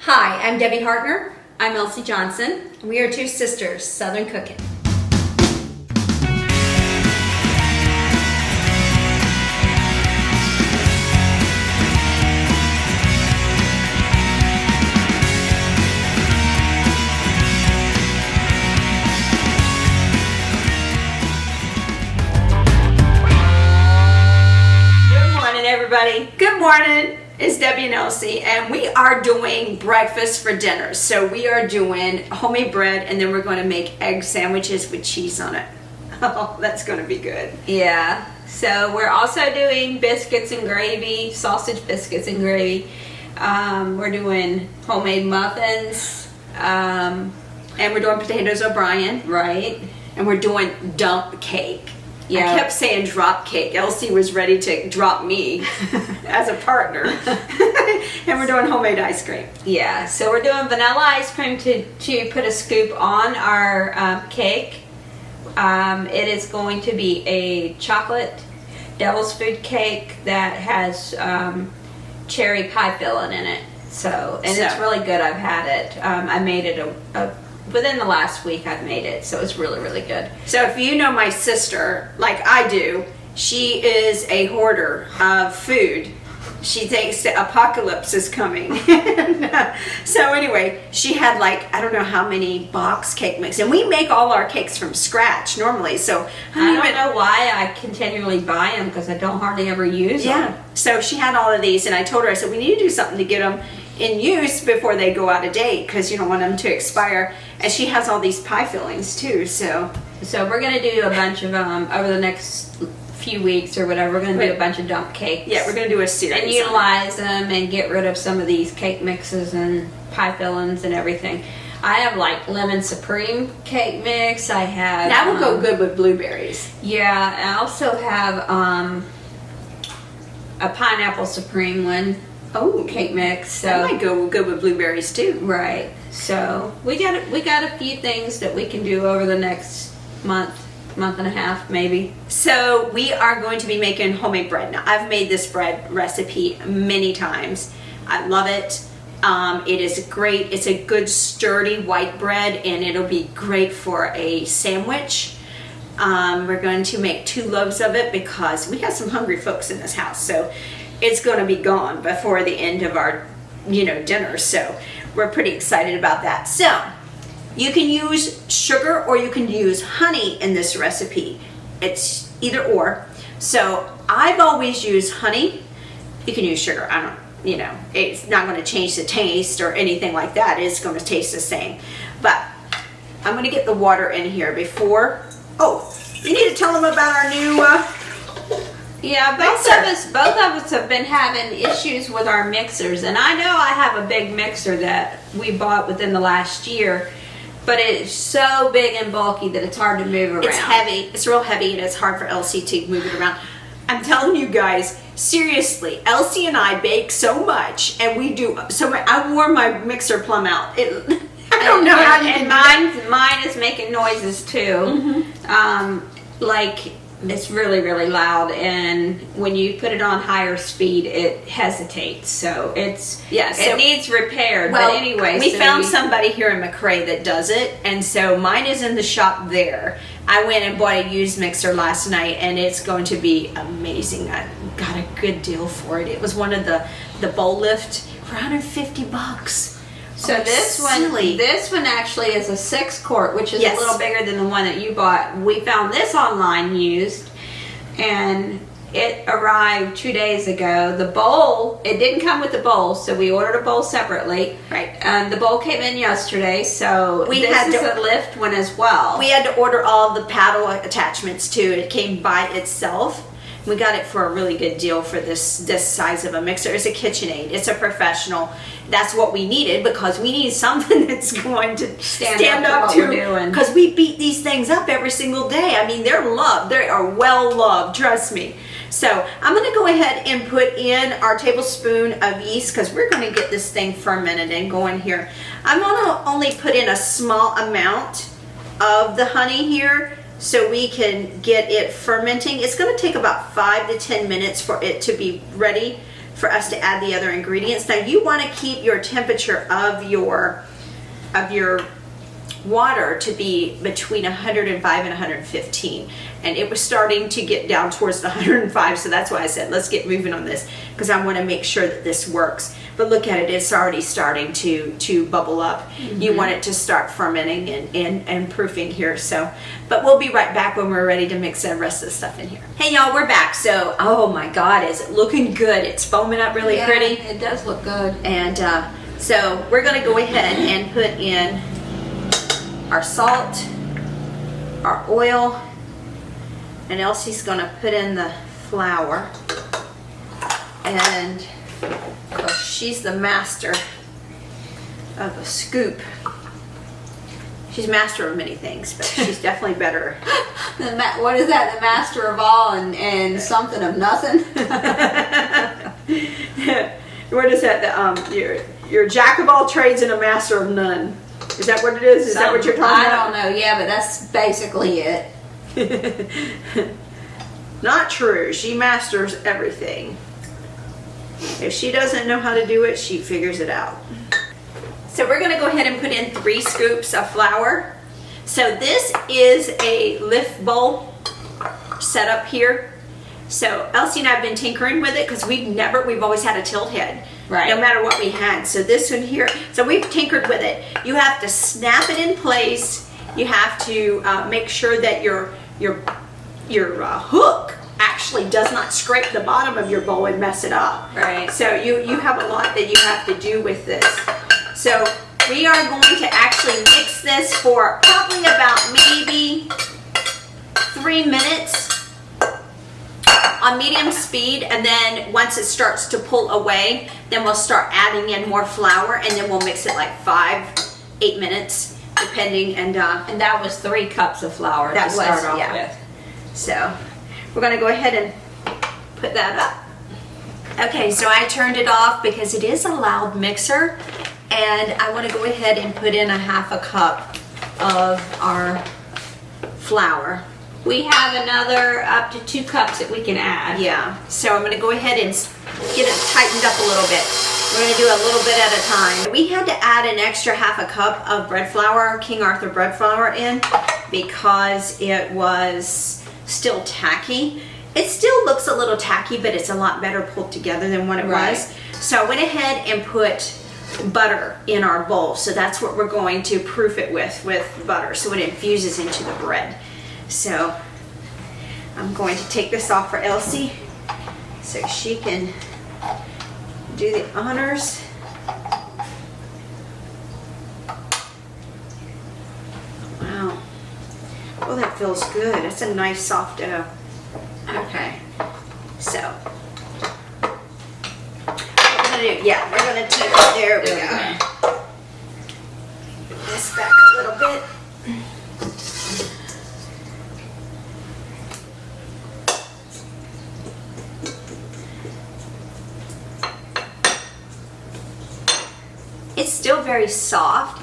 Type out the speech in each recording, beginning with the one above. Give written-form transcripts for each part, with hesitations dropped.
Hi, I'm Debbie Hartner. I'm Elsie Johnson. We are two sisters, Southern Cooking. Good morning, everybody. Good morning. It's Debbie and Elsie, and we are doing breakfast for dinner. So we are doing homemade bread, and then we're going to make egg sandwiches with cheese on it. Oh, that's going to be good. Yeah. So we're also doing biscuits and gravy, sausage biscuits and gravy. We're doing homemade muffins. And we're doing potatoes O'Brien, Right. and we're doing dump cake. Yeah. I kept saying drop cake. Elsie was ready to drop me as a partner. And we're doing homemade ice cream. Yeah. So we're doing vanilla ice cream to put a scoop on our cake. It is going to be a chocolate devil's food cake that has cherry pie filling in it. So it's really good. I've had it. I made it within the last week. I've made it, so it's really, really good. So if you know my sister, like I do, she is a hoarder of food. She thinks the apocalypse is coming. So anyway, she had like, I don't know how many box cake mix. And we make all our cakes from scratch normally. So I don't know why I continually buy them, because I don't hardly ever use them. Yeah. So she had all of these, and I told her, I said, we need to do something to get them in use before they go out of date, because you don't want them to expire. And she has all these pie fillings too. So we're going to do a bunch of them over the next few weeks or whatever. We're going to do a bunch of dump cakes. yeah, we're going to do a series. And utilize them and get rid of some of these cake mixes and pie fillings and everything. I have like lemon supreme cake mix. I have That will go good with blueberries. Yeah, I also have a pineapple supreme one. Oh, Cake mix. So that might go good with blueberries too. right. So we got a few things that we can do over the next month and a half maybe. So we are going to be making homemade bread. Now I've made this bread recipe many times. I love it. It is great. It's a good sturdy white bread, and it'll be great for a sandwich. We're going to make 2 loaves of it because we have some hungry folks in this house. So it's going to be gone before the end of our, dinner. So we're pretty excited about that. So you can use sugar or you can use honey in this recipe. It's either or. So I've always used honey. You can use sugar. It's not going to change the taste or anything like that. It's going to taste the same. But I'm going to get the water in here before. Oh, you need to tell them about our new Yeah, both of us have been having issues with our mixers, and I know I have a big mixer that we bought within the last year, but it's so big and bulky that it's hard to move around. It's heavy. It's real heavy, and it's hard for Elsie to move it around. I'm telling you guys, seriously, Elsie and I bake so much, and we do so much. I wore my mixer plumb out. I don't know how you and can mine is making noises too. Like it's really, really loud, and when you put it on higher speed, it hesitates. So it needs repaired. Well, but anyway, we found somebody here in McRae that does it, and so mine is in the shop there. I went and bought a used mixer last night, and it's going to be amazing. I got a good deal for it. It was one of the bowl lift for $150. So this one actually is a 6-quart, which is a little bigger than the one that you bought. We found this online used, and it arrived 2 days ago. The bowl, it didn't come with the bowl, so we ordered a bowl separately. Right. And the bowl came in yesterday, so this is a lift one as well. We had to order all the paddle attachments too. It came by itself. We got it for a really good deal for this size of a mixer. It's a KitchenAid. It's a professional. That's what we needed, because we need something that's going to stand up to what we're doing. Because we beat these things up every single day. I mean, they're loved. They are well loved. Trust me. So I'm going to go ahead and put in our tablespoon of yeast, because we're going to get this thing fermented and going here. I'm going to only put in a small amount of the honey here, so we can get it fermenting. It's going to take about 5 to 10 minutes for it to be ready for us to add the other ingredients. Now you want to keep your temperature of your water to be between 105 and 115, and it was starting to get down towards the 105, so that's why I said let's get moving on this, because I want to make sure that this works. But look at it, it's already starting to bubble up. You want it to start fermenting and proofing here. So, but we'll be right back when we're ready to mix the rest of the stuff in here. Hey y'all, we're back. So, oh my God, is it looking good? It's foaming up really pretty. It does look good. And so we're gonna go ahead and put in our salt, our oil, and Elsie's gonna put in the flour. And she's the master of a scoop. She's master of many things, but she's definitely better. What is that? The master of all and something of nothing? What is that? You're jack of all trades and a master of none. Is that what it is? Is that what you're talking about? I don't know. Yeah, but that's basically it. Not true. She masters everything. If she doesn't know how to do it, she figures it out. So we're gonna go ahead and put in 3 scoops of flour. So this is a lift bowl setup here. So Elsie and I have been tinkering with it because we've always had a tilt head. Right. No matter what we had. So this one here, so we've tinkered with it. You have to snap it in place. You have to make sure that your hook actually does not scrape the bottom of your bowl and mess it up. Right. So you have a lot that you have to do with this. So we are going to actually mix this for probably about maybe 3 minutes on medium speed, and then once it starts to pull away, then we'll start adding in more flour, and then we'll mix it like 5-8 minutes depending. And that was 3 cups of flour to start off with. So we're gonna go ahead and put that up. Okay, so I turned it off because it is a loud mixer, and I want to go ahead and put in a 1/2 cup of our flour. We have another up to 2 cups that we can add. Yeah, so I'm gonna go ahead and get it tightened up a little bit. We're gonna do a little bit at a time. We had to add an extra 1/2 cup of bread flour, King Arthur bread flour in, because it was still tacky. It still looks a little tacky, but it's a lot better pulled together than what it was. So I went ahead and put butter in our bowl. So that's what we're going to proof it with butter, so it infuses into the bread. So I'm going to take this off for Elsie so she can do the honors. Wow. Oh, that feels good. It's a nice soft dough. Okay. So we're gonna do, we're gonna take it. There we go. Put this back a little bit. It's still very soft.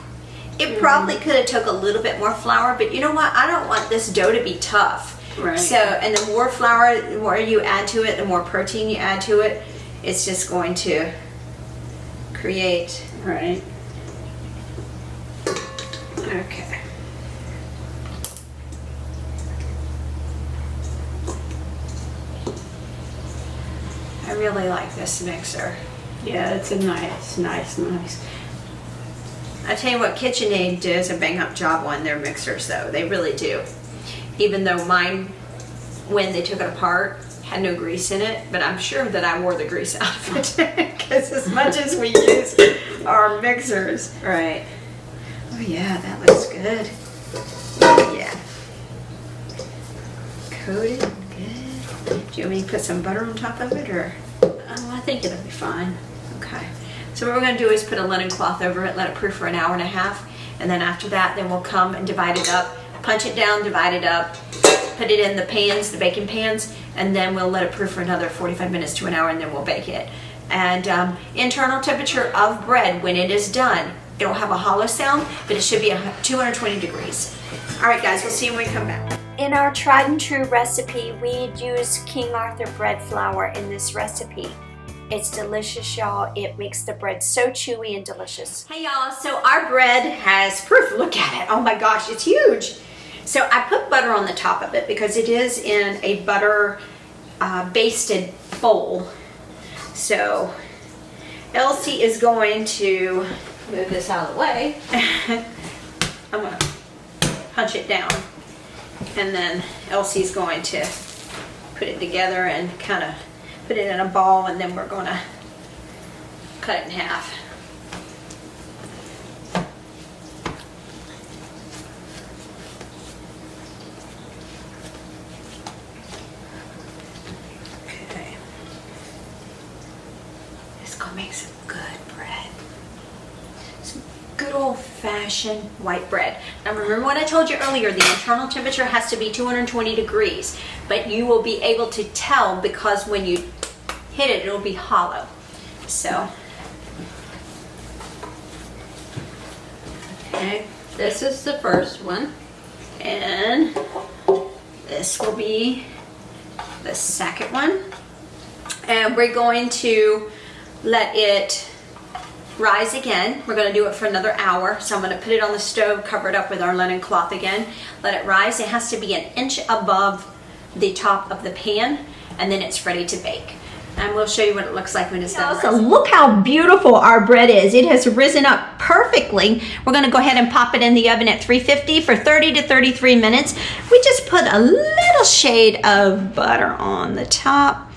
It probably could have took a little bit more flour, but you know what? I don't want this dough to be tough. Right. So, and the more flour, the more you add to it, the more protein you add to it, it's just going to create. Right. Okay. I really like this mixer. Yeah, it's a nice. I tell you what, KitchenAid does a bang up job on their mixers though. They really do. Even though mine, when they took it apart, had no grease in it, but I'm sure that I wore the grease out of it because as much as we use our mixers. Right. Oh yeah, that looks good. Yeah. Coated, good. Do you want me to put some butter on top of it, or? I think it'll be fine. Okay. So what we're going to do is put a linen cloth over it, let it proof for an hour and a half, and then after that, then we'll come and divide it up, punch it down, divide it up, put it in the pans, the baking pans, and then we'll let it proof for another 45 minutes to an hour, and then we'll bake it. And internal temperature of bread, when it is done, it'll have a hollow sound, but it should be 220 degrees. All right, guys, we'll see you when we come back. In our tried and true recipe, we use King Arthur bread flour in this recipe. It's delicious, y'all. It makes the bread so chewy and delicious. Hey y'all, so our bread has proof. Look at it. Oh my gosh, it's huge. So I put butter on the top of it because it is in a butter basted bowl. So Elsie is going to Move this out of the way. I'm going to punch it down, and then Elsie's going to put it together and kind of put it in a ball, and then we're going to cut it in half. Okay. It's going to make some good bread. Some good old-fashioned white bread. Now remember what I told you earlier, the internal temperature has to be 220 degrees, but you will be able to tell because when you hit it, it'll be hollow. So, okay, This is the first one. and this will be the second one. And we're going to let it rise again. We're going to do it for another hour. So I'm going to put it on the stove, cover it up with our linen cloth again, let it rise. It has to be an inch above the top of the pan, and then it's ready to bake. And we'll show you what it looks like when it's done. So look how beautiful our bread is. It has risen up perfectly. We're going to go ahead and pop it in the oven at 350 for 30 to 33 minutes. We just put a little shade of butter on the top,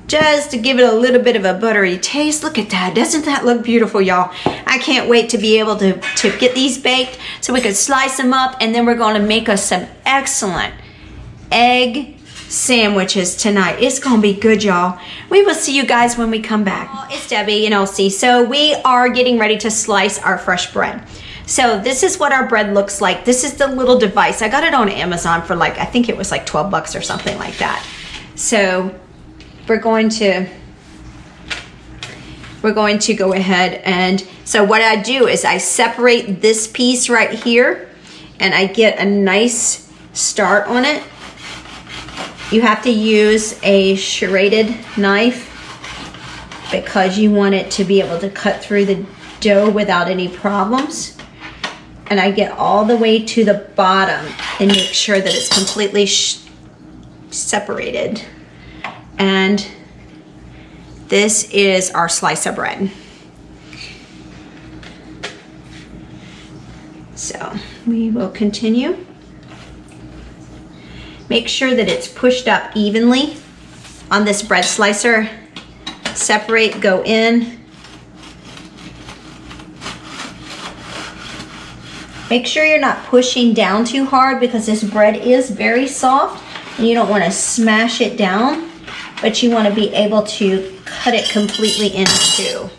just to give it a little bit of a buttery taste. Look at that. Doesn't that look beautiful, y'all? I can't wait to be able to get these baked so we can slice them up, and then we're going to make us some excellent egg sandwiches tonight. It's going to be good, y'all. We will see you guys when we come back. It's Debbie and Elsie. So we are getting ready to slice our fresh bread. So this is what our bread looks like. This is the little device. I got it on Amazon for I think it was like 12 bucks or something like that. So we're going to go ahead, and so what I do is I separate this piece right here, and I get a nice start on it. You have to use a serrated knife because you want it to be able to cut through the dough without any problems. And I get all the way to the bottom and make sure that it's completely separated. And this is our slice of bread. So we will continue. Make sure that it's pushed up evenly on this bread slicer. Separate, go in. Make sure you're not pushing down too hard because this bread is very soft and you don't want to smash it down, but you want to be able to cut it completely in two.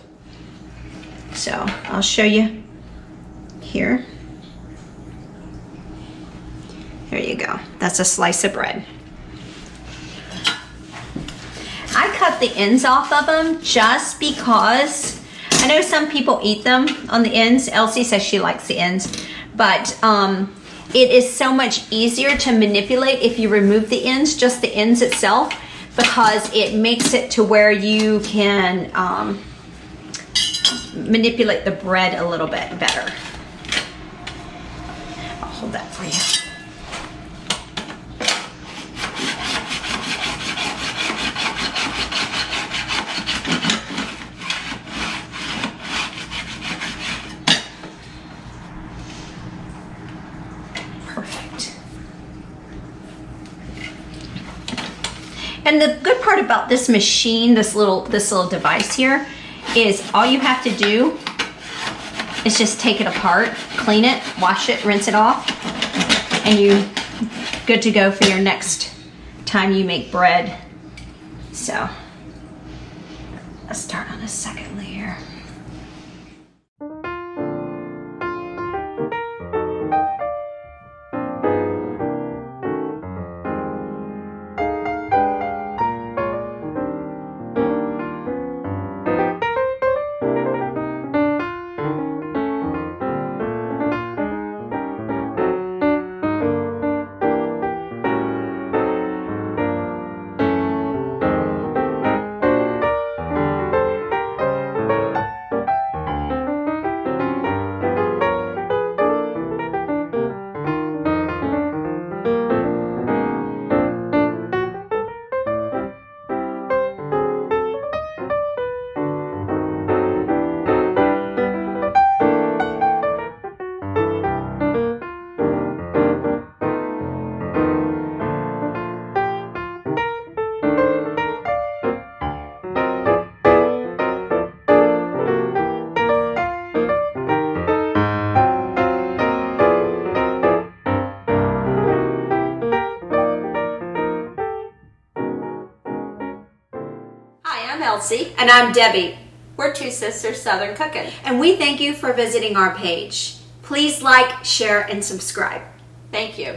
So I'll show you here. There you go. That's a slice of bread. I cut the ends off of them just because I know some people eat them on the ends. Elsie says she likes the ends, but it is so much easier to manipulate if you remove the ends, just the ends itself, because it makes it to where you can manipulate the bread a little bit better. I'll hold that for you. And the good part about this machine, this little device here, is all you have to do is just take it apart, clean it, wash it, rinse it off, and you're good to go for your next time you make bread. So let's start on the second layer. I'm Elsie. And I'm Debbie. We're two sisters Southern cooking. And we thank you for visiting our page. Please like, share, and subscribe. Thank you.